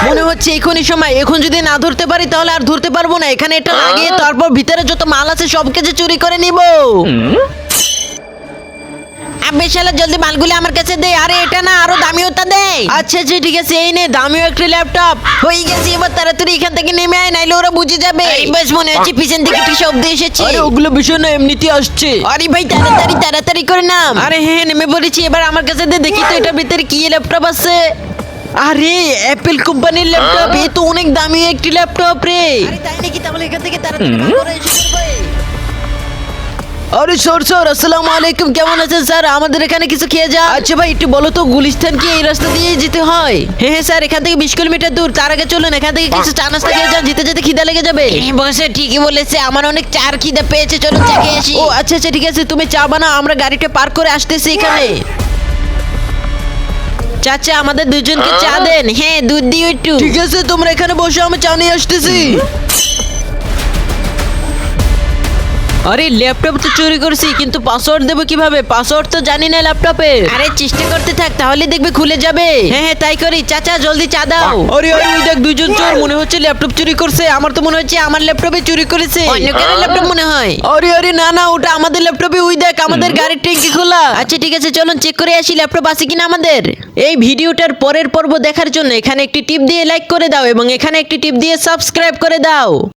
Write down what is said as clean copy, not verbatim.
মনে হচ্ছে এখনই সময়, এখন যদি না ধরতে পারি তাহলে আর ধরতে পারবো না। এখানে এটা লাগিয়ে তারপর ভিতরে যত মাল আছে সব কিছু চুরি করে নিব। আবে শালা জলদি মালগুলো আমার কাছে দে। আরে এটা না, আরো দামি ওটা দে। আচ্ছা আচ্ছা ঠিক আছে, এই নে দামিও একটা ল্যাপটপ। হয়ে গেছে, এবার তাড়াতাড়ি এখান থেকে নেমে আয়, নাইলে ওরা বুঝে যাবে। এই বাস মনে হচ্ছে পিছন থেকে একটা শব্দ এসেছে। আরে ওগুলো বিষয় না, এমনিতেই আসছে। আরে ভাই তাড়াতাড়ি তাড়াতাড়ি করে নাম। আরে হ্যাঁ নেমে পড়েছি, এবার আমার কাছে দে, দেখি তো এটার ভিতরে কি ল্যাপটপ আছে। আরে অ্যাপেল কোম্পানির ল্যাপটপ, এ তো অনেক দামি একটি ল্যাপটপ রে। আরে তাই নাকি? তাহলে এখান থেকে তাড়াতাড়ি বের করে এসে করবে। আরে স্যার আসসালামু আলাইকুম, কেমন আছেন স্যার? আমাদের এখানে কিছু খেয়ে যা। আচ্ছা ভাই একটু বলো তো, গুলিস্তান কি এই রাস্তা দিয়ে যেতে হয়? হ্যাঁ হ্যাঁ স্যার, এখান থেকে 20 কিলোমিটার দূর। তার আগে চলুন, এখান থেকে কিছু চা নাস্তা খেয়ে যান, যেতে যেতে খিদা লেগে যাবে। বসে ঠিকই বলেছে, আমার অনেক চার খিদা পেয়েছে, চলো চা খেয়ে আসি। ও আচ্ছা আচ্ছা ঠিক আছে, তুমি চা বানাও, আমরা গাড়িটা পার্ক করে আসতেছি এখানে। চাচা আমাদের দুজনকে চা দেন। হ্যাঁ দুধ দিও একটু। ঠিক আছে তোমরা এখানে বসো, আমি চা নিয়ে আসতেছি। আরে ল্যাপটপ তো চুরি করছি, কিন্তু পাসওয়ার্ড দেবো কিভাবে? পাসওয়ার্ড তো জানি না ল্যাপটপে। আরে চেষ্টা করতে থাক, তাহলে দেখবে খুলে যাবে। হ্যাঁ হ্যাঁ তাই করি। চাচা জলদি চা দাও। আরে আরে ওই দেখ দুইজন চোর, মনে হচ্ছে ল্যাপটপ চুরি করছে। আমার তো মনে হচ্ছে আমার ল্যাপটপে চুরি করেছে। অন্য কারোর ল্যাপটপ মনে হয়। আরে আরে না না, ওটা আমাদের ল্যাপটপে। ওই দেখ আমাদের গাড়ির ট্যাঙ্কি খোলা। আচ্ছা ঠিক আছে চলুন চেক করে আসি ল্যাপটপ আছে কিনা আমাদের। এই ভিডিওটার পরের পর্ব দেখার জন্য এখানে একটি টিপ দিয়ে লাইক করে দাও এবং এখানে একটি টিপ দিয়ে সাবস্ক্রাইব করে দাও।